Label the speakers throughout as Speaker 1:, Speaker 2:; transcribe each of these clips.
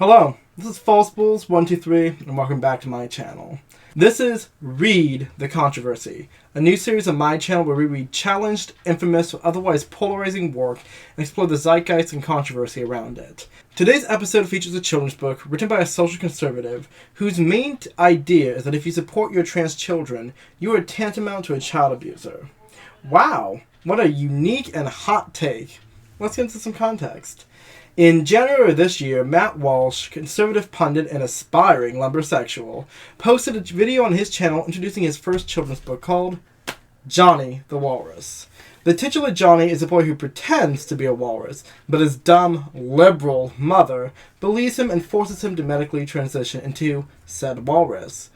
Speaker 1: Hello, this is FalseBulls123 and welcome back to my channel. This is Read the Controversy, a new series on my channel where we read challenged, infamous, or otherwise polarizing work and explore the zeitgeist and controversy around it. Today's episode features a children's book written by a social conservative whose main idea is that if you support your trans children, you are tantamount to a child abuser. Wow, what a unique and hot take. Let's get into some context. In January of this year, Matt Walsh, Conservative Pundit and aspiring lumbersexual, posted a video on his channel introducing his first children's book called Johnny the Walrus. The titular Johnny is a boy who pretends to be a walrus, but his dumb, liberal mother believes him and forces him to medically transition into said walrus.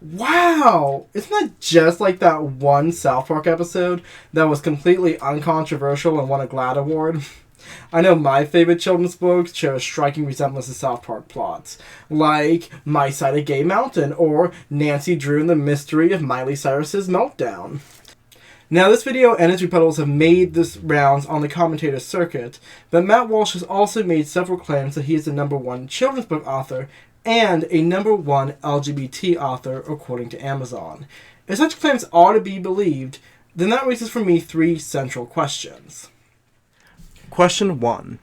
Speaker 1: Wow! Isn't that just like that one South Park episode that was completely uncontroversial and won a GLAAD award? I know my favorite children's books share a striking resemblance to South Park plots, like My Side of Gay Mountain or Nancy Drew and the Mystery of Miley Cyrus's Meltdown. Now, this video and its rebuttals have made this rounds on the commentator circuit, but Matt Walsh has also made several claims that he is the #1 children's book author and a #1 LGBT author, according to Amazon. If such claims are to be believed, then that raises for me 3 central questions. Question 1.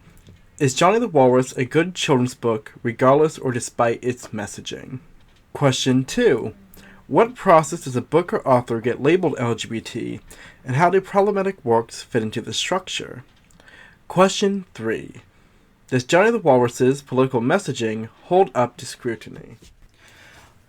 Speaker 1: Is Johnny the Walrus a good children's book, regardless or despite its messaging? Question 2. What process does a book or author get labeled LGBT, and how do problematic works fit into the structure? Question 3. Does Johnny the Walrus's political messaging hold up to scrutiny?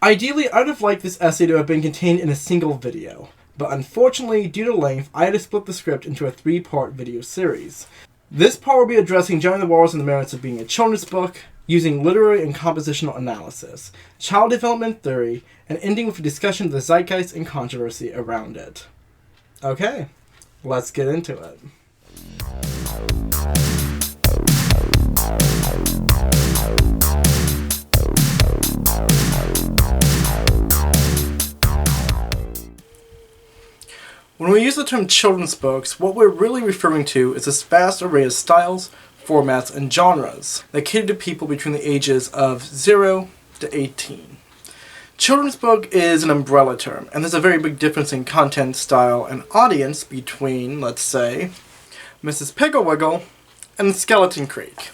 Speaker 1: Ideally, I would have liked this essay to have been contained in a single video, but unfortunately, due to length, I had to split the script into a 3-part video series. This part will be addressing Johnny the Walrus and the merits of being a children's book, using literary and compositional analysis, child development theory, and ending with a discussion of the zeitgeist and controversy around it. Okay, let's get into it. When we use the term children's books, what we're really referring to is this vast array of styles, formats, and genres that cater to people between the ages of 0 to 18. Children's book is an umbrella term, and there's a very big difference in content, style, and audience between, let's say, Mrs. Pigglewiggle and Skeleton Creek.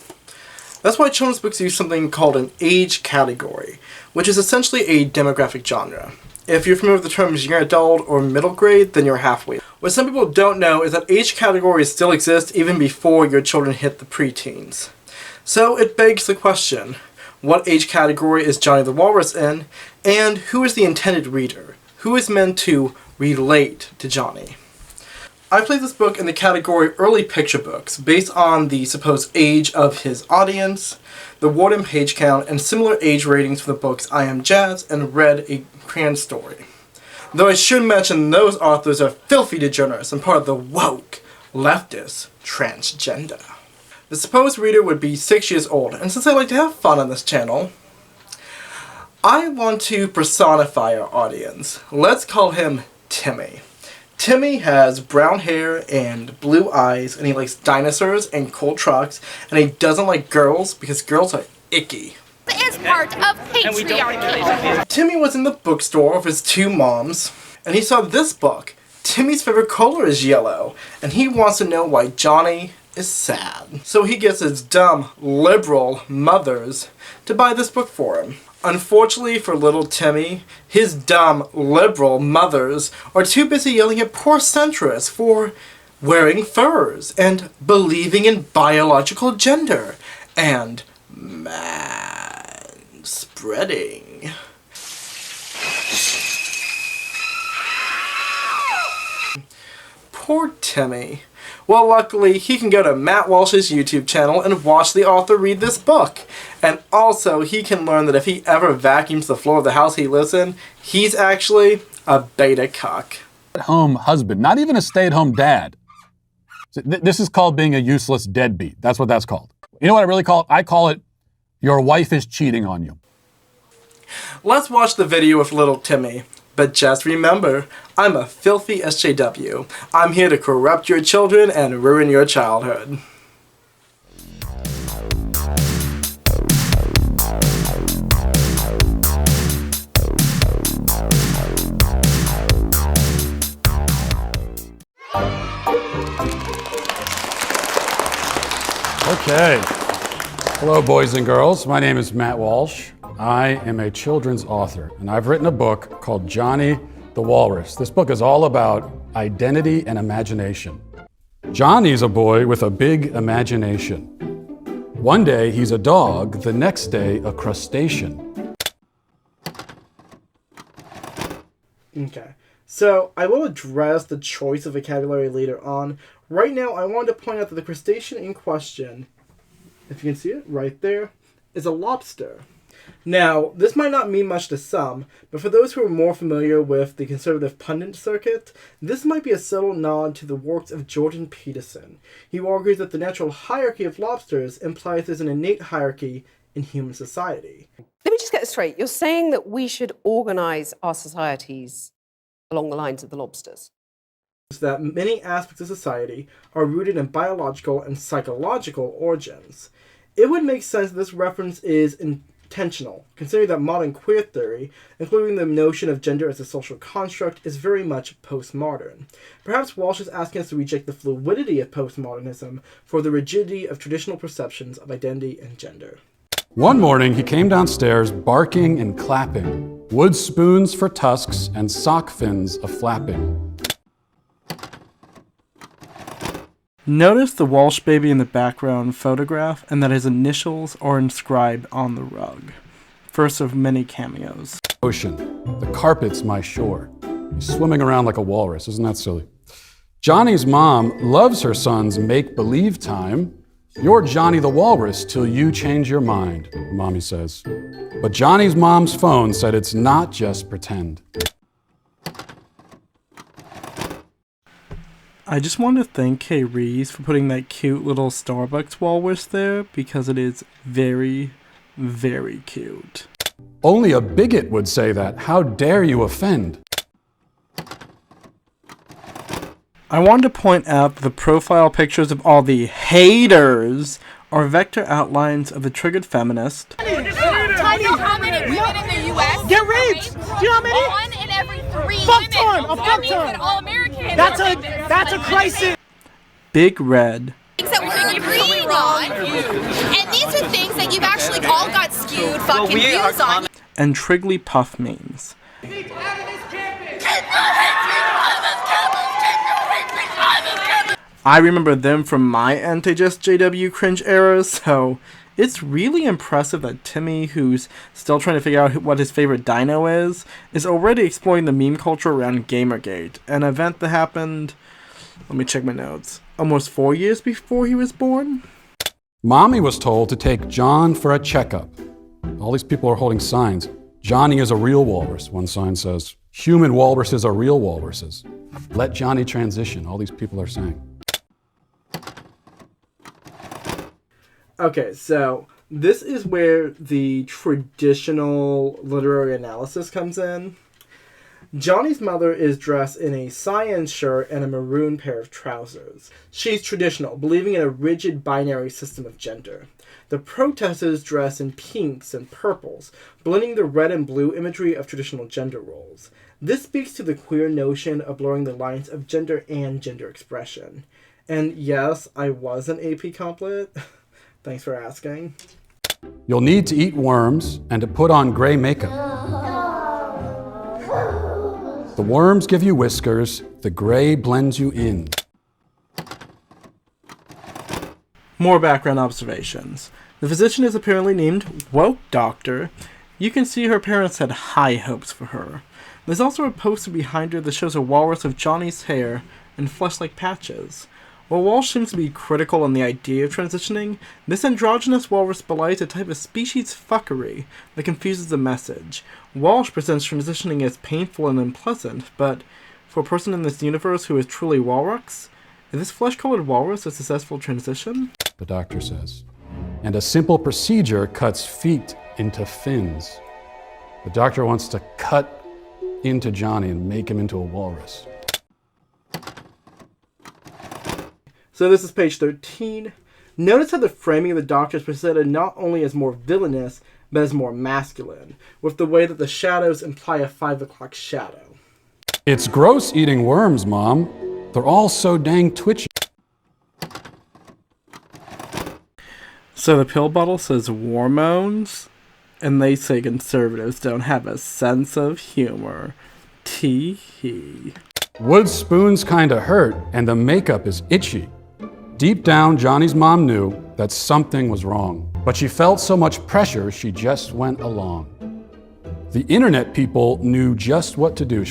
Speaker 1: That's why children's books use something called an age category, which is essentially a demographic genre. If you're familiar with the terms young adult or middle grade, then you're halfway. What some people don't know is that age categories still exist even before your children hit the preteens. So it begs the question, what age category is Johnny the Walrus in, and who is the intended reader? Who is meant to relate to Johnny? I placed this book in the category early picture books based on the supposed age of his audience, the word and page count, and similar age ratings for the books I Am Jazz and Read a Crayon Story. Though I should mention those authors are filthy degenerates and part of the woke, leftist, transgender. The supposed reader would be 6 years old, and since I like to have fun on this channel, I want to personify our audience. Let's call him Timmy. Timmy has brown hair and blue eyes, and he likes dinosaurs and cool trucks, and he doesn't like girls because girls are icky.
Speaker 2: Is part of patriarchy.
Speaker 1: Timmy was in the bookstore with his 2 moms, and he saw this book. Timmy's favorite color is yellow, and he wants to know why Johnny is sad. So he gets his dumb, liberal mothers to buy this book for him. Unfortunately for little Timmy, his dumb, liberal mothers are too busy yelling at poor centrists for wearing furs and believing in biological gender and spreading. Poor Timmy. Well, luckily, he can go to Matt Walsh's YouTube channel and watch the author read this book. And also, he can learn that if he ever vacuums the floor of the house he lives in, he's actually a beta cuck.
Speaker 3: Home husband, not even a stay-at-home dad. This is called being a useless deadbeat. That's what that's called. You know what I really call it? I call it, your wife is cheating on you.
Speaker 1: Let's watch the video with little Timmy. But just remember, I'm a filthy SJW. I'm here to corrupt your children and ruin your childhood.
Speaker 3: Okay. Hello, boys and girls. My name is Matt Walsh. I am a children's author, and I've written a book called Johnny the Walrus. This book is all about identity and imagination. Johnny's a boy with a big imagination. One day he's a dog, the next day a crustacean.
Speaker 1: Okay, so I will address the choice of vocabulary later on. Right now, I wanted to point out that the crustacean in question, if you can see it right there, is a lobster. Now, this might not mean much to some, but for those who are more familiar with the Conservative Pundit circuit, this might be a subtle nod to the works of Jordan Peterson. He argues that the natural hierarchy of lobsters implies there's an innate hierarchy in human society.
Speaker 4: Let me just get this straight. You're saying that we should organise our societies along the lines of the lobsters?
Speaker 1: That many aspects of society are rooted in biological and psychological origins. It would make sense that this reference is intentional, considering that modern queer theory, including the notion of gender as a social construct, is very much postmodern. Perhaps Walsh is asking us to reject the fluidity of postmodernism for the rigidity of traditional perceptions of identity and gender.
Speaker 3: One morning, he came downstairs barking and clapping, wood spoons for tusks and sock fins a-flapping.
Speaker 1: Notice the Walsh baby in the background photograph and that his initials are inscribed on the rug. First of many cameos.
Speaker 3: Ocean, the carpet's my shore. He's swimming around like a walrus, isn't that silly? Johnny's mom loves her son's make-believe time. You're Johnny the Walrus till you change your mind, Mommy says. But Johnny's mom's phone said it's not just pretend.
Speaker 1: I just want to thank Kay Reeves for putting that cute little Starbucks walrus there because it is very, very cute.
Speaker 3: Only a bigot would say that. How dare you offend?
Speaker 1: I wanted to point out that the profile pictures of all the haters are vector outlines of the triggered feminist.
Speaker 2: Do you know how many women in the U.S.
Speaker 5: get raped? Do you know how many?
Speaker 2: 1 in every 3
Speaker 5: Fuck
Speaker 2: women.
Speaker 5: Thorn, a
Speaker 2: That
Speaker 5: fuck
Speaker 2: means
Speaker 5: Thorn.
Speaker 2: that all Americans
Speaker 5: That's a crisis.
Speaker 1: Big Red.
Speaker 2: things that we're agreeing on, and these are things that you've actually all got skewed fucking views on.
Speaker 1: And Triggly Puff memes. I remember them from my anti-just JW cringe era, so it's really impressive that Timmy, who's still trying to figure out what his favorite dino is already exploring the meme culture around Gamergate, an event that happened, let me check my notes, almost 4 years before he was born?
Speaker 3: Mommy was told to take John for a checkup. All these people are holding signs. Johnny is a real walrus, one sign says. Human walruses are real walruses. Let Johnny transition, all these people are saying.
Speaker 1: Okay, so this is where the traditional literary analysis comes in. Johnny's mother is dressed in a cyan shirt and a maroon pair of trousers. She's traditional, believing in a rigid binary system of gender. The protesters dress in pinks and purples, blending the red and blue imagery of traditional gender roles. This speaks to the queer notion of blurring the lines of gender and gender expression. And yes, I was an AP complet. Thanks for asking.
Speaker 3: You'll need to eat worms and to put on gray makeup. The worms give you whiskers, the gray blends you in.
Speaker 1: More background observations. The physician is apparently named Woke Doctor. You can see her parents had high hopes for her. There's also a poster behind her that shows a walrus of Johnny's hair and flesh-like patches. While Walsh seems to be critical on the idea of transitioning, this androgynous walrus belies a type of species fuckery that confuses the message. Walsh presents transitioning as painful and unpleasant, but for a person in this universe who is truly Walrus, is this flesh-colored walrus a successful transition?
Speaker 3: The doctor says. And a simple procedure cuts feet into fins. The doctor wants to cut into Johnny and make him into a walrus.
Speaker 1: So this is page 13. Notice how the framing of the doctor is presented not only as more villainous, but as more masculine, with the way that the shadows imply a 5 o'clock shadow.
Speaker 3: It's gross eating worms, Mom. They're all so dang twitchy.
Speaker 1: So the pill bottle says hormones, and they say conservatives don't have a sense of humor. Tee-hee.
Speaker 3: Wood spoons kinda hurt, and the makeup is itchy. Deep down, Johnny's mom knew that something was wrong, but she felt so much pressure she just went along. The internet people knew just what to do.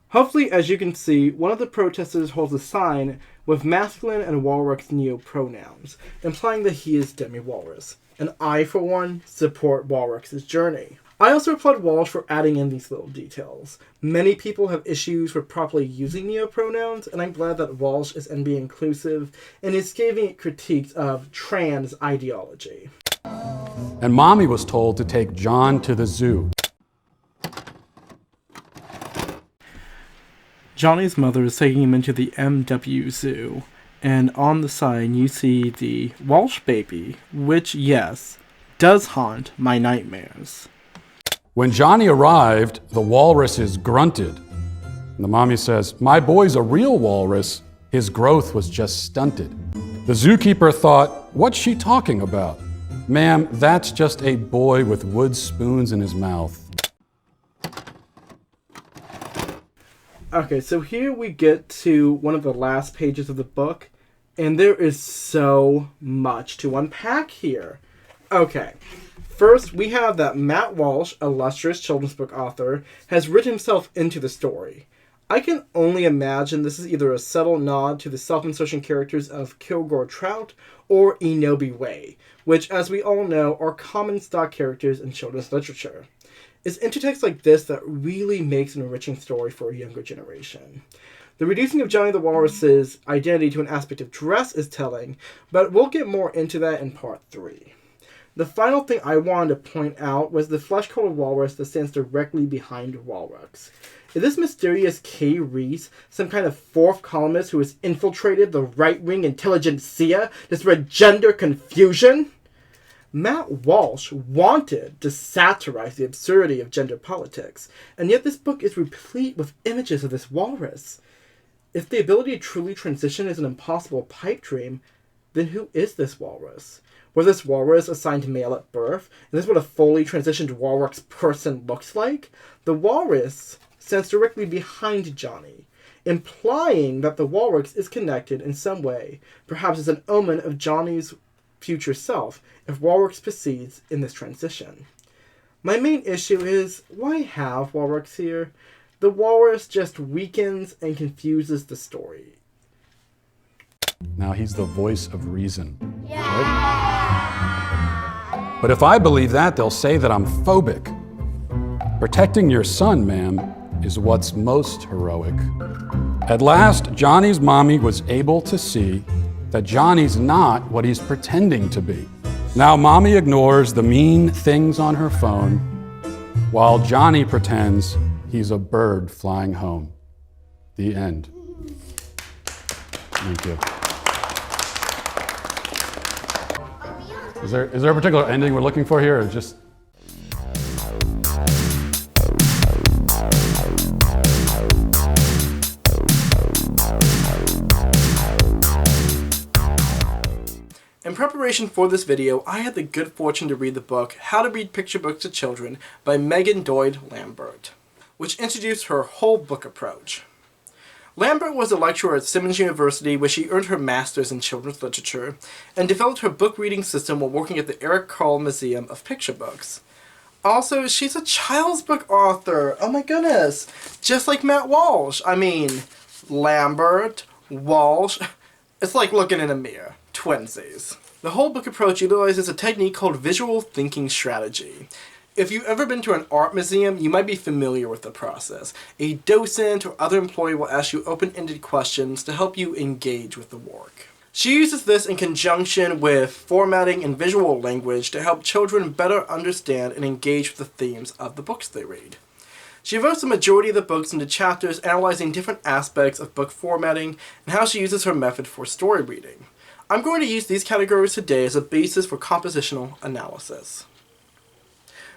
Speaker 1: Hopefully, as you can see, one of the protesters holds a sign with masculine and Walrus neo-pronouns, implying that he is demi-walrus. And I, for one, support Walrus's journey. I also applaud Walsh for adding in these little details. Many people have issues with properly using neo-pronouns, and I'm glad that Walsh is being inclusive and is giving it critiques of trans ideology.
Speaker 3: And Mommy was told to take John to the zoo.
Speaker 1: Johnny's mother is taking him into the MW Zoo, and on the sign you see the Walsh baby, which, yes, does haunt my nightmares.
Speaker 3: When Johnny arrived, the walruses grunted. And the mommy says, "My boy's a real walrus. His growth was just stunted." The zookeeper thought, "What's she talking about?" "Ma'am, that's just a boy with wood spoons in his mouth."
Speaker 1: Okay, so here we get to one of the last pages of the book, and there is so much to unpack here. Okay, first we have that Matt Walsh, illustrious children's book author, has written himself into the story. I can only imagine this is either a subtle nod to the self-insertion characters of Kilgore Trout or Enobi Way, which, as we all know, are common stock characters in children's literature. It's intertext like this that really makes an enriching story for a younger generation. The reducing of Johnny the Walrus's identity to an aspect of dress is telling, but we'll get more into that in part 3. The final thing I wanted to point out was the flesh-colored walrus that stands directly behind Walrus. Is this mysterious Kay Reese some kind of fourth columnist who has infiltrated the right-wing intelligentsia to spread gender confusion? Matt Walsh wanted to satirize the absurdity of gender politics, and yet this book is replete with images of this walrus. If the ability to truly transition is an impossible pipe dream, then who is this walrus? Was this walrus assigned male at birth? And this is what a fully transitioned walrus person looks like? The walrus stands directly behind Johnny, implying that the walrus is connected in some way, perhaps as an omen of Johnny's future self, if Walrus proceeds in this transition. My main issue is, why have Walrus here? The walrus just weakens and confuses the story.
Speaker 3: Now he's the voice of reason. Yeah. Right? But if I believe that, they'll say that I'm phobic. Protecting your son, ma'am, is what's most heroic. At last, Johnny's mommy was able to see that Johnny's not what he's pretending to be. Now mommy ignores the mean things on her phone, while Johnny pretends he's a bird flying home. The end. Thank you. Is there a particular ending we're looking for here, or just?
Speaker 1: In preparation for this video, I had the good fortune to read the book How to Read Picture Books to Children by Megan Doyd Lambert, which introduced her whole book approach. Lambert was a lecturer at Simmons University, where she earned her master's in children's literature and developed her book reading system while working at the Eric Carle Museum of Picture Books. Also, she's a child's book author. Oh my goodness. Just like Matt Walsh. I mean, Lambert, Walsh. It's like looking in a mirror. Twinsies. The whole book approach utilizes a technique called visual thinking strategy. If you've ever been to an art museum, you might be familiar with the process. A docent or other employee will ask you open-ended questions to help you engage with the work. She uses this in conjunction with formatting and visual language to help children better understand and engage with the themes of the books they read. She devotes the majority of the books into chapters analyzing different aspects of book formatting and how she uses her method for story reading. I'm going to use these categories today as a basis for compositional analysis.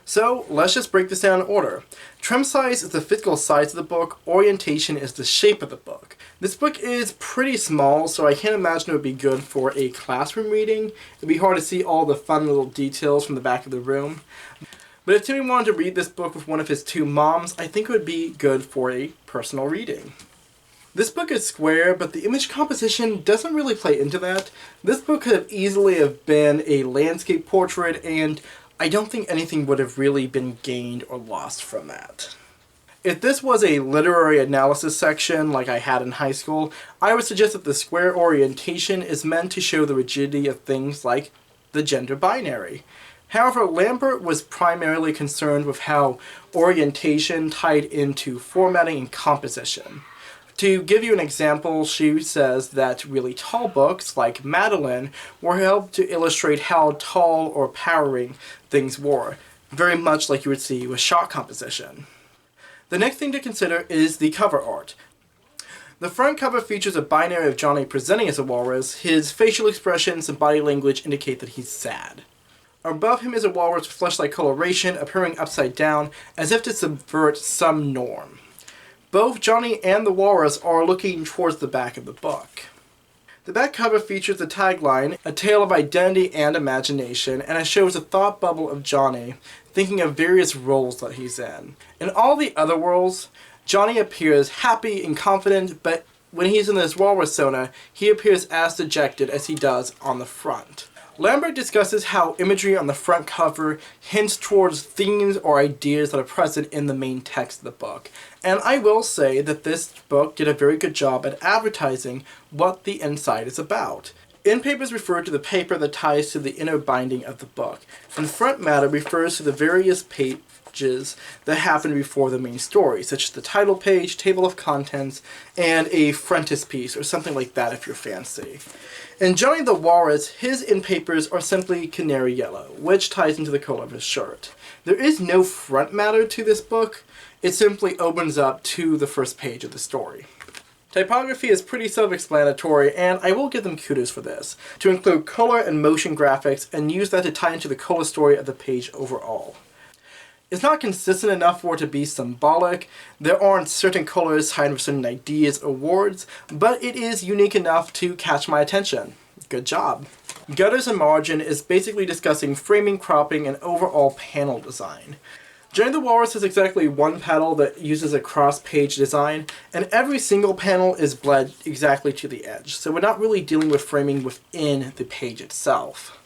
Speaker 1: So let's just break this down in order. Trim size is the physical size of the book, orientation is the shape of the book. This book is pretty small, so I can't imagine it would be good for a classroom reading. It'd be hard to see all the fun little details from the back of the room. But if Timmy wanted to read this book with one of his two moms, I think it would be good for a personal reading. This book is square, but the image composition doesn't really play into that. This book could have easily have been a landscape portrait, and I don't think anything would have really been gained or lost from that. If this was a literary analysis section like I had in high school, I would suggest that the square orientation is meant to show the rigidity of things like the gender binary. However, Lambert was primarily concerned with how orientation tied into formatting and composition. To give you an example, she says that really tall books, like Madeline, were helped to illustrate how tall or powering things were, very much like you would see with shot composition. The next thing to consider is the cover art. The front cover features a binary of Johnny presenting as a walrus. His facial expressions and body language indicate that he's sad. Above him is a walrus with flesh-like coloration appearing upside down as if to subvert some norm. Both Johnny and the walrus are looking towards the back of the book. The back cover features the tagline, "A tale of identity and imagination," and it shows a thought bubble of Johnny thinking of various roles that he's in. In all the other worlds, Johnny appears happy and confident, but when he's in this walrus persona, he appears as dejected as he does on the front. Lambert discusses how imagery on the front cover hints towards themes or ideas that are present in the main text of the book. And I will say that this book did a very good job at advertising what the inside is about. In papers refer to the paper that ties to the inner binding of the book, and front matter refers to the various pages that happen before the main story, such as the title page, table of contents, and a frontispiece, or something like that if you're fancy. In Johnny the Walrus, his in-papers are simply canary yellow, which ties into the color of his shirt. There is no front matter to this book, it simply opens up to the first page of the story. Typography is pretty self-explanatory, and I will give them kudos for this, to include color and motion graphics and use that to tie into the color story of the page overall. It's not consistent enough for it to be symbolic. There aren't certain colors tied with certain ideas or words, but it is unique enough to catch my attention. Good job. Gutters and Margin is basically discussing framing, cropping, and overall panel design. Johnny the Walrus has exactly one panel that uses a cross-page design, and every single panel is bled exactly to the edge, so we're not really dealing with framing within the page itself.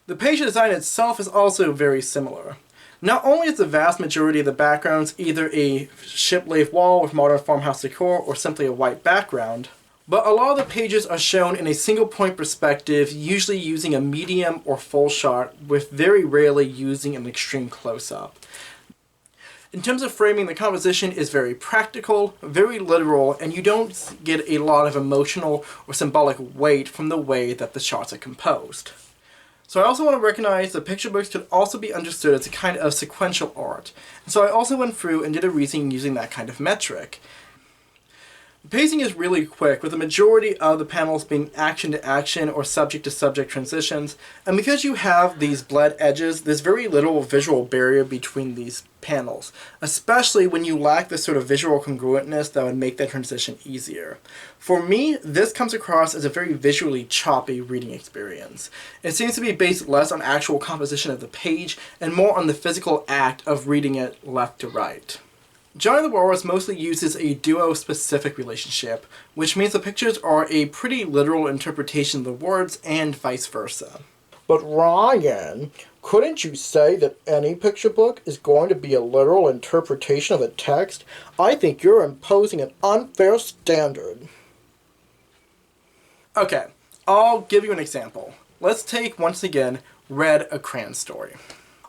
Speaker 1: The page design itself is also very similar. Not only is the vast majority of the backgrounds either a ship-lathe wall with modern farmhouse decor or simply a white background, but a lot of the pages are shown in a single point perspective, usually using a medium or full shot, with very rarely using an extreme close-up. In terms of framing, the composition is very practical, very literal, and you don't get a lot of emotional or symbolic weight from the way that the shots are composed. So I also want to recognize that picture books could also be understood as a kind of sequential art, and so I also went through and did a reasoning using that kind of metric. The pacing is really quick, with the majority of the panels being action to action or subject to subject transitions, and because you have these bled edges, there's very little visual barrier between these panels, especially when you lack the sort of visual congruentness that would make that transition easier. For me, this comes across as a very visually choppy reading experience. It seems to be based less on actual composition of the page and more on the physical act of reading it left to right. Johnny the Walrus mostly uses a duo-specific relationship, which means the pictures are a pretty literal interpretation of the words and vice versa.
Speaker 6: But Ryan, couldn't you say that any picture book is going to be a literal interpretation of a text? I think you're imposing an unfair standard.
Speaker 1: Okay, I'll give you an example. Let's take, once again, Red, a Crayon story.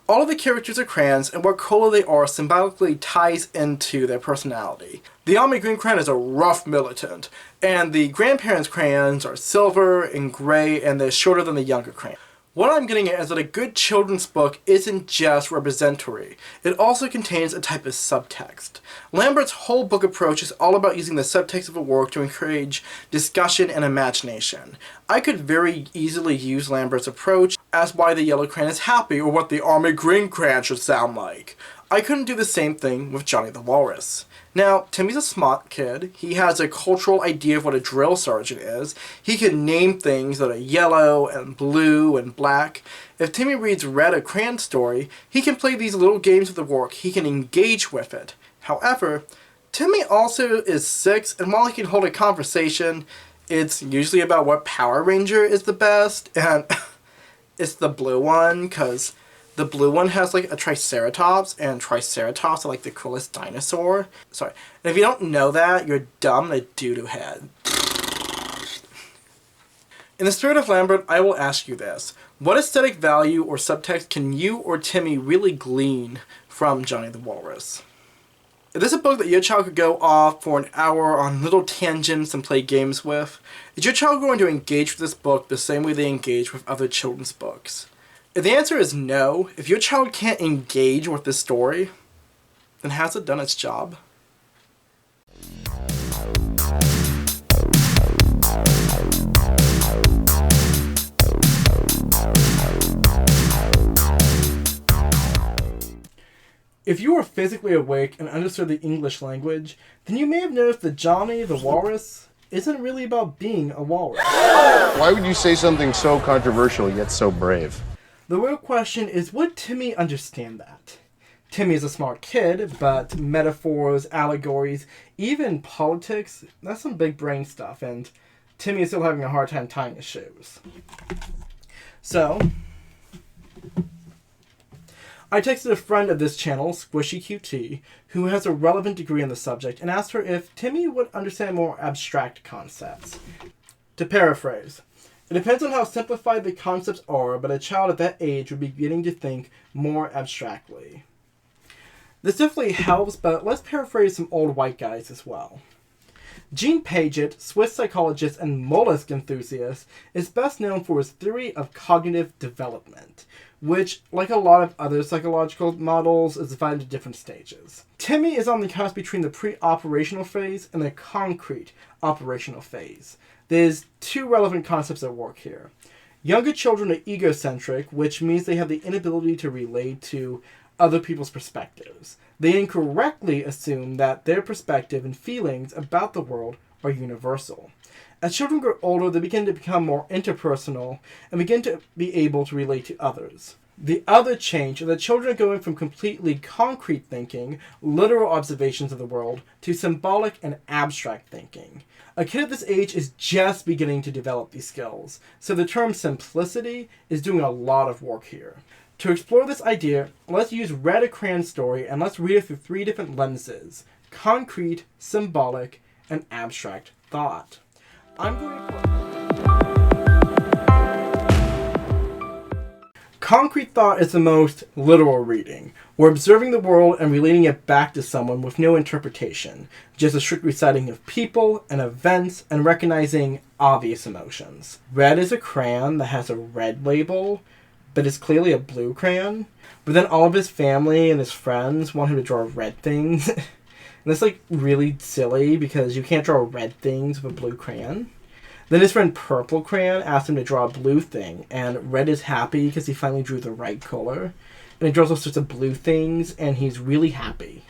Speaker 1: All of the characters are crayons, and what color they are symbolically ties into their personality. The Army Green Crayon is a rough militant, and the grandparents' crayons are silver and gray, and they're shorter than the younger crayon. What I'm getting at is that a good children's book isn't just representatory. It also contains a type of subtext. Lambert's whole book approach is all about using the subtext of a work to encourage discussion and imagination. I could very easily use Lambert's approach as why the yellow crayon is happy or what the army green crayon should sound like. I couldn't do the same thing with Johnny the Walrus. Now, Timmy's a smart kid. He has a cultural idea of what a drill sergeant is. He can name things that are yellow and blue and black. If Timmy reads Red, a crayon story, he can play these little games with the work. He can engage with it. However, Timmy also is 6, and while he can hold a conversation, it's usually about what Power Ranger is the best, and it's the blue one, because the blue one has like a Triceratops, and Triceratops are like the coolest dinosaur. Sorry. And if you don't know that, you're dumb and a doo-doo head. In the spirit of Lambert, I will ask you this. What aesthetic value or subtext can you or Timmy really glean from Johnny the Walrus? If this is a book that your child could go off for an hour on little tangents and play games with, is your child going to engage with this book the same way they engage with other children's books? If the answer is no, if your child can't engage with this story, then has it done its job? If you were physically awake and understood the English language, then you may have noticed that Johnny the Walrus isn't really about being a walrus.
Speaker 7: Why would you say something so controversial yet so brave?
Speaker 1: The real question is, would Timmy understand that? Timmy is a smart kid, but metaphors, allegories, even politics, that's some big brain stuff, and Timmy is still having a hard time tying his shoes. So, I texted a friend of this channel, SquishyQT, who has a relevant degree in the subject, and asked her if Timmy would understand more abstract concepts. To paraphrase, it depends on how simplified the concepts are, but a child at that age would be beginning to think more abstractly. This definitely helps, but let's paraphrase some old white guys as well. Jean Paget, Swiss psychologist and mollusk enthusiast, is best known for his theory of cognitive development, which, like a lot of other psychological models, is divided into different stages. Timmy is on the cusp between the pre-operational phase and the concrete operational phase. There's two relevant concepts at work here. Younger children are egocentric, which means they have the inability to relate to other people's perspectives. They incorrectly assume that their perspective and feelings about the world are universal. As children grow older, they begin to become more interpersonal and begin to be able to relate to others. The other change is that children are going from completely concrete thinking, literal observations of the world, to symbolic and abstract thinking. A kid at this age is just beginning to develop these skills, so the term simplicity is doing a lot of work here. To explore this idea, let's use Read a Crayon Story and let's read it through 3 different lenses: concrete, symbolic, and abstract thought. I'm going to Concrete thought is the most literal reading. We're observing the world and relating it back to someone with no interpretation, just a strict reciting of people and events and recognizing obvious emotions. Red is a crayon that has a red label, but it's clearly a blue crayon. But then all of his family and his friends want him to draw red things. And that's like really silly because you can't draw red things with a blue crayon. Then his friend Purple Crayon asked him to draw a blue thing, and Red is happy because he finally drew the right color. And he draws all sorts of blue things, and he's really happy.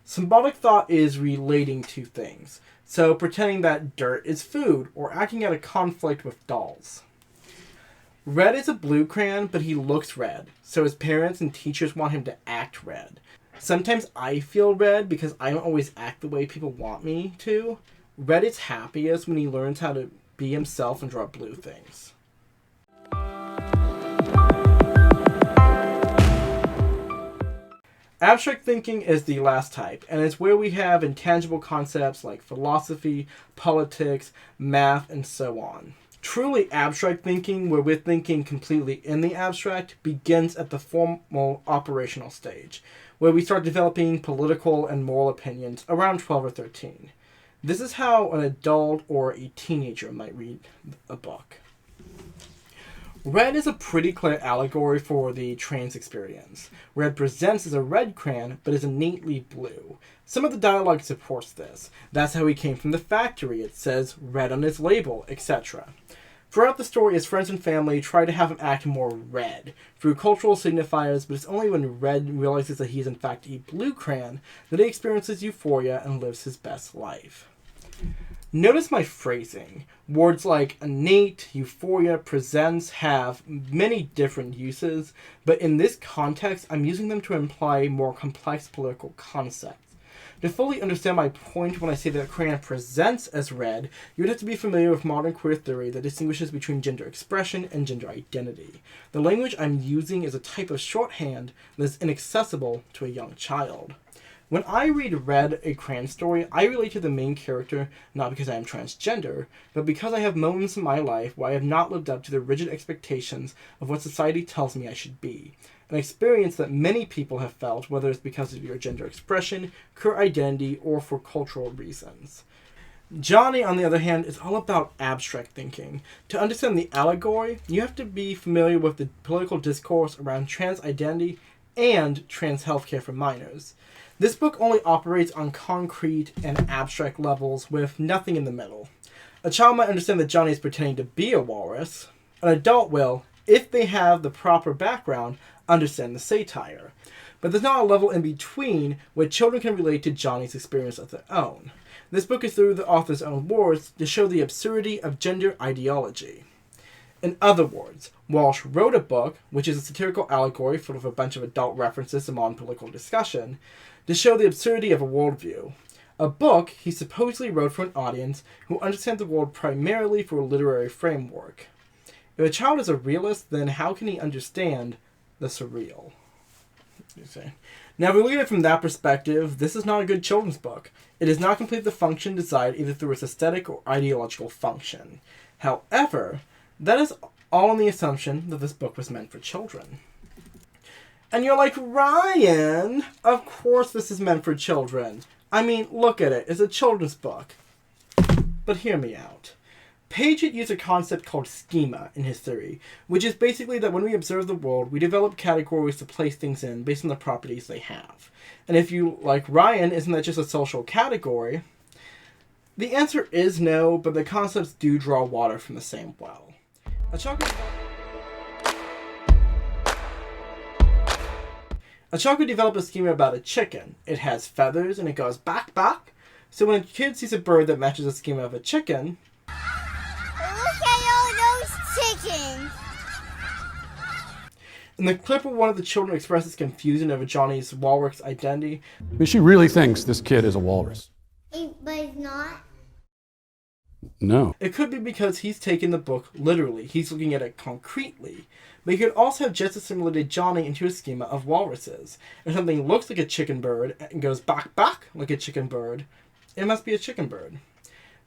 Speaker 1: Symbolic thought is relating to things. So pretending that dirt is food, or acting out a conflict with dolls. Red is a blue crayon, but he looks red, so his parents and teachers want him to act red. Sometimes I feel red because I don't always act the way people want me to. Red is happiest when he learns how to be himself and draw blue things. Abstract thinking is the last type, and it's where we have intangible concepts like philosophy, politics, math, and so on. Truly abstract thinking, where we're thinking completely in the abstract, begins at the formal operational stage, where we start developing political and moral opinions around 12 or 13. This is how an adult or a teenager might read a book. Red is a pretty clear allegory for the trans experience. Red presents as a red crayon, but is innately blue. Some of the dialogue supports this. That's how he came from the factory. It says red on his label, etc. Throughout the story, his friends and family try to have him act more red through cultural signifiers, but it's only when Red realizes that he is in fact a blue crayon that he experiences euphoria and lives his best life. Notice my phrasing. Words like innate, euphoria, presents have many different uses, but in this context, I'm using them to imply more complex political concepts. To fully understand my point when I say that a crayon presents as red, you would have to be familiar with modern queer theory that distinguishes between gender expression and gender identity. The language I'm using is a type of shorthand that is inaccessible to a young child. When I read Red, a crayon story, I relate to the main character not because I am transgender, but because I have moments in my life where I have not lived up to the rigid expectations of what society tells me I should be. An experience that many people have felt, whether it's because of your gender expression, queer identity, or for cultural reasons. Johnny, on the other hand, is all about abstract thinking. To understand the allegory, you have to be familiar with the political discourse around trans identity and trans healthcare for minors. This book only operates on concrete and abstract levels with nothing in the middle. A child might understand that Johnny is pretending to be a walrus. An adult will, if they have the proper background, understand the satire. But there's not a level in between where children can relate to Johnny's experience of their own. This book is through the author's own words to show the absurdity of gender ideology. In other words, Walsh wrote a book, which is a satirical allegory full of a bunch of adult references to modern political discussion, to show the absurdity of a worldview. A book he supposedly wrote for an audience who understands the world primarily through a literary framework. If a child is a realist, then how can he understand the surreal? Now, if we look at it from that perspective, this is not a good children's book. It does not complete the function desired either through its aesthetic or ideological function. However, that is all on the assumption that this book was meant for children. And you're like, Ryan, of course this is meant for children. I mean, look at it. It's a children's book. But hear me out. Paget used a concept called schema in his theory, which is basically that when we observe the world, we develop categories to place things in based on the properties they have. And if you, like Ryan, isn't that just a social category? The answer is no, but the concepts do draw water from the same well. A child could develop a schema about a chicken. It has feathers and it goes back, back. So when a kid sees a bird that matches the schema of a chicken,
Speaker 8: look at all those chickens!
Speaker 1: in the clip where one of the children expresses confusion over Johnny's walrus identity,
Speaker 3: I mean, she really thinks this kid is a walrus.
Speaker 8: But it's not.
Speaker 3: No.
Speaker 1: it could be because he's taken the book literally. He's looking at it concretely. But you could also have just assimilated Johnny into a schema of walruses. If something looks like a chicken bird and goes back, back like a chicken bird, it must be a chicken bird.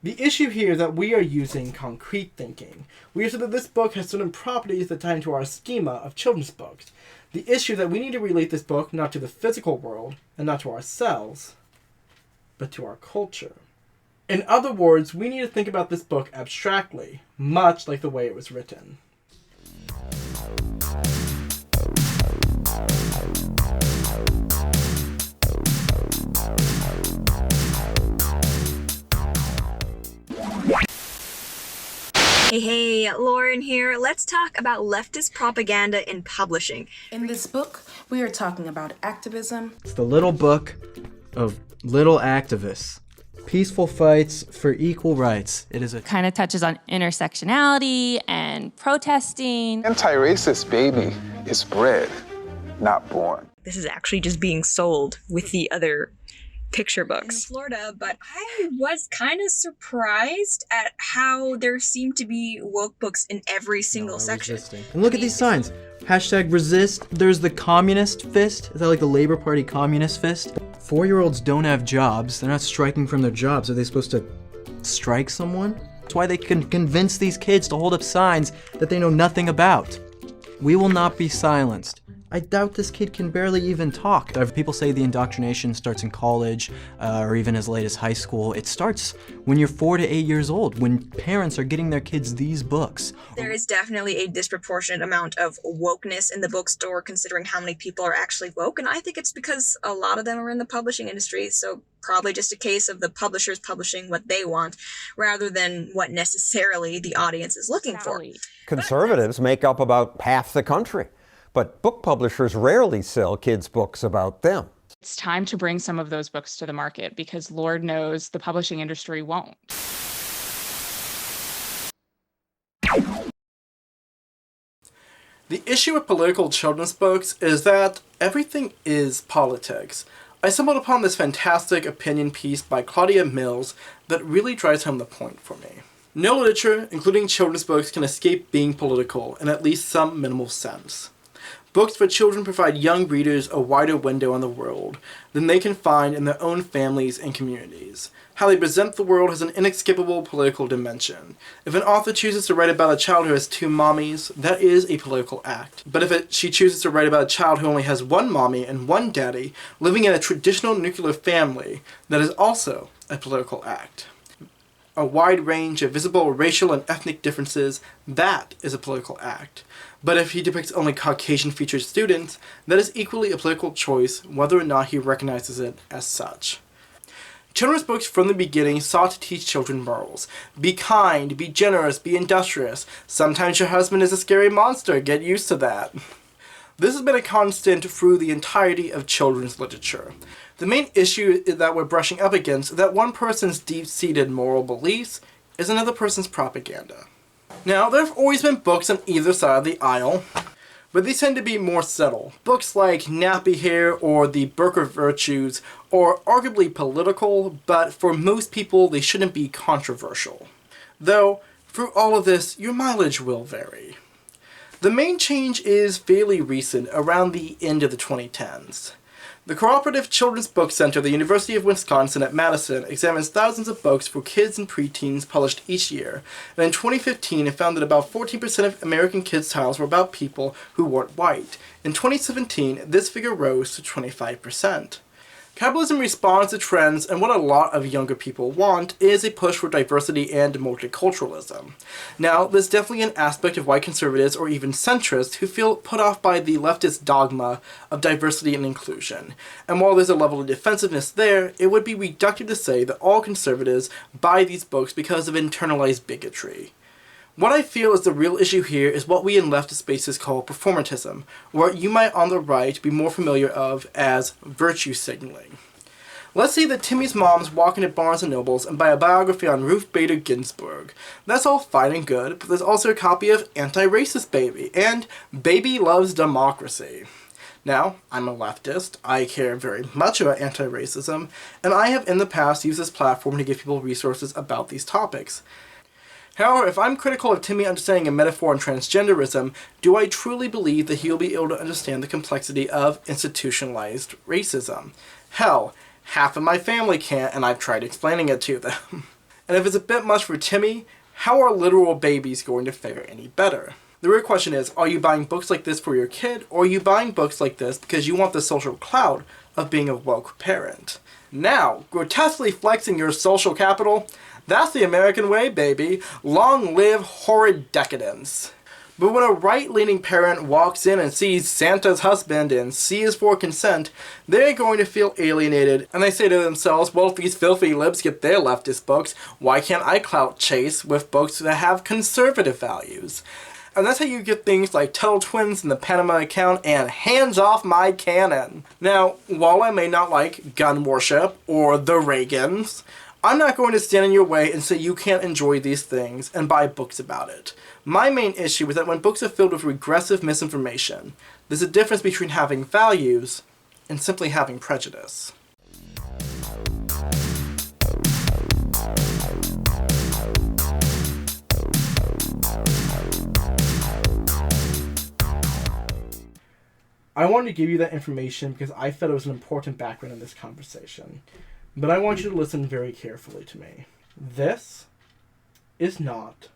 Speaker 1: The issue here is that we are using concrete thinking. We assume that this book has certain properties that tie into our schema of children's books. The issue is that we need to relate this book not to the physical world and not to ourselves, but to our culture. In other words, we need to think about this book abstractly, much like the way it was written.
Speaker 9: Hey, Lauren here. Let's talk about leftist propaganda in publishing.
Speaker 10: In this book, we are talking about activism.
Speaker 11: It's the little book of little activists. Peaceful fights for equal rights. It is a
Speaker 12: kind of touches on intersectionality and protesting.
Speaker 13: Anti-racist baby is bred, not born.
Speaker 9: This is actually just being sold with the other picture books. In Florida, but I was kind of surprised at how there seemed to be woke books in every single section.
Speaker 11: Resisting. And look at these signs. Hashtag resist. There's the communist fist. Is that like the Labor Party communist fist? 4-year-olds don't have jobs. They're not striking from their jobs. Are they supposed to strike someone? That's why they can convince these kids to hold up signs that they know nothing about. We will not be silenced. I doubt this kid can barely even talk. People say the indoctrination starts in college or even as late as high school. It starts when you're 4 to 8 years old, when parents are getting their kids these books.
Speaker 9: There is definitely a disproportionate amount of wokeness in the bookstore considering how many people are actually woke, and I think it's because a lot of them are in the publishing industry, so probably just a case of the publishers publishing what they want rather than what necessarily the audience is looking for.
Speaker 14: Conservatives make up about half the country, but book publishers rarely sell kids' books about them.
Speaker 15: It's time to bring some of those books to the market because Lord knows the publishing industry won't.
Speaker 1: The issue with political children's books is that everything is politics. I stumbled upon this fantastic opinion piece by Claudia Mills that really drives home the point for me. No literature, including children's books, can escape being political in at least some minimal sense. Books for children provide young readers a wider window on the world than they can find in their own families and communities. How they present the world has an inescapable political dimension. If an author chooses to write about a child who has 2 mommies, that is a political act. But if she chooses to write about a child who only has 1 mommy and 1 daddy, living in a traditional nuclear family, that is also a political act. A wide range of visible racial and ethnic differences, that is a political act. But if he depicts only Caucasian-featured students, that is equally a political choice, whether or not he recognizes it as such. Children's books from the beginning sought to teach children morals. Be kind, be generous, be industrious. Sometimes your husband is a scary monster, get used to that. This has been a constant through the entirety of children's literature. The main issue that we're brushing up against is that one person's deep-seated moral beliefs is another person's propaganda. Now, there have always been books on either side of the aisle, but these tend to be more subtle. Books like Nappy Hair or The Book of Virtues are arguably political, but for most people they shouldn't be controversial. Though, through all of this, your mileage will vary. The main change is fairly recent, around the end of the 2010s. The Cooperative Children's Book Center of the University of Wisconsin at Madison examines thousands of books for kids and preteens published each year, and in 2015 it found that about 14% of American kids' titles were about people who weren't white. In 2017, this figure rose to 25%. Capitalism responds to trends, and what a lot of younger people want is a push for diversity and multiculturalism. Now, there's definitely an aspect of white conservatives or even centrists who feel put off by the leftist dogma of diversity and inclusion. And while there's a level of defensiveness there, it would be reductive to say that all conservatives buy these books because of internalized bigotry. What I feel is the real issue here is what we in leftist spaces call performatism, or you might on the right be more familiar of as virtue signaling. Let's say that Timmy's mom's walking to Barnes & Nobles and buy a biography on Ruth Bader Ginsburg. That's all fine and good, but there's also a copy of Anti-Racist Baby and Baby Loves Democracy. Now, I'm a leftist, I care very much about anti-racism, and I have in the past used this platform to give people resources about these topics. However, if I'm critical of Timmy understanding a metaphor on transgenderism, do I truly believe that he'll be able to understand the complexity of institutionalized racism? Hell, half of my family can't, and I've tried explaining it to them. And if it's a bit much for Timmy, how are literal babies going to fare any better? The real question is, are you buying books like this for your kid, or are you buying books like this because you want the social clout of being a woke parent? Now, grotesquely flexing your social capital? That's the American way, baby. Long live horrid decadence. But when a right-leaning parent walks in and sees Santa's husband and C is for consent, they're going to feel alienated, and they say to themselves, well, if these filthy libs get their leftist books, why can't I clout chase with books that have conservative values? And that's how you get things like Tuttle Twins and the Panama Account and Hands Off My Cannon. Now, while I may not like gun worship or the Reagans, I'm not going to stand in your way and say you can't enjoy these things and buy books about it. My main issue is that when books are filled with regressive misinformation, there's a difference between having values and simply having prejudice. I wanted to give you that information because I felt it was an important background in this conversation. But I want you to listen very carefully to me. This is not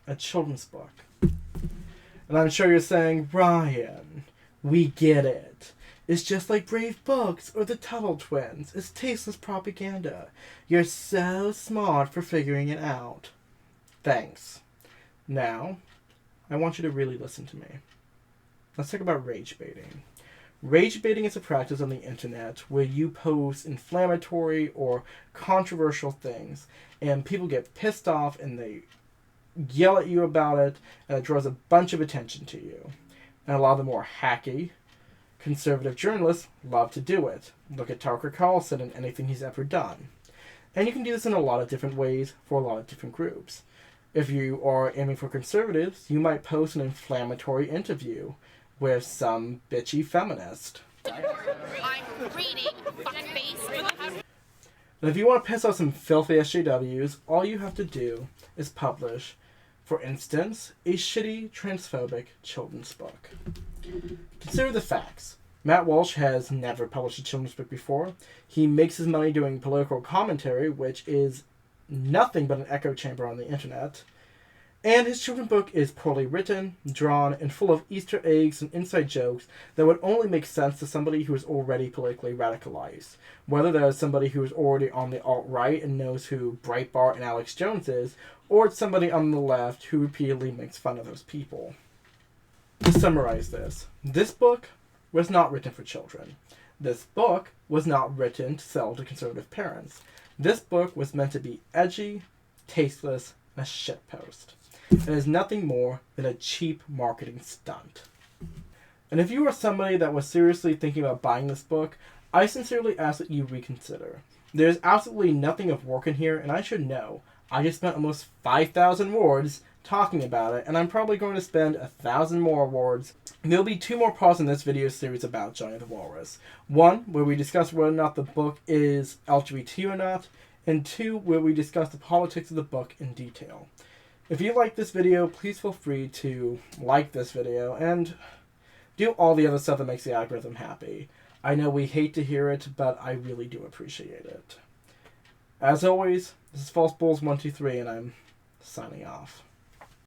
Speaker 1: a children's book. And I'm sure you're saying, Ryan, We get it. It's just like Brave Books or the Tuttle Twins. It's tasteless propaganda. You're so smart for figuring it out. Thanks. Now, I want you to really listen to me. Let's talk about rage baiting. Rage baiting is a practice on the internet where you post inflammatory or controversial things and people get pissed off and they yell at you about it and it draws a bunch of attention to you. And a lot of the more hacky, conservative journalists love to do it. Look at Tucker Carlson and anything he's ever done. And you can do this in a lot of different ways for a lot of different groups. If you are aiming for conservatives, you might post an inflammatory interview with some bitchy feminist.
Speaker 2: I'm reading fuckface.
Speaker 1: And if you want to piss off some filthy SJWs, all you have to do is publish, for instance, a shitty transphobic children's book. Consider the facts. Matt Walsh has never published a children's book before. He makes his money doing political commentary, which is nothing but an echo chamber on the internet. And his children's book is poorly written, drawn, and full of Easter eggs and inside jokes that would only make sense to somebody who is already politically radicalized. Whether that is somebody who is already on the alt-right and knows who Breitbart and Alex Jones is, or it's somebody on the left who repeatedly makes fun of those people. To summarize this book was not written for children. This book was not written to sell to conservative parents. This book was meant to be edgy, tasteless, and a shitpost. It is nothing more than a cheap marketing stunt. And if you are somebody that was seriously thinking about buying this book, I sincerely ask that you reconsider. There's absolutely nothing of work in here, and I should know. I just spent almost 5,000 words talking about it, and I'm probably going to spend 1,000 more words. There'll be 2 more parts in this video series about Johnny the Walrus. 1, where we discuss whether or not the book is LGBT or not, and 2, where we discuss the politics of the book in detail. If you like this video, please feel free to like this video and do all the other stuff that makes the algorithm happy. I know we hate to hear it, but I really do appreciate it. As always, this is False Bulls 123, and I'm signing off.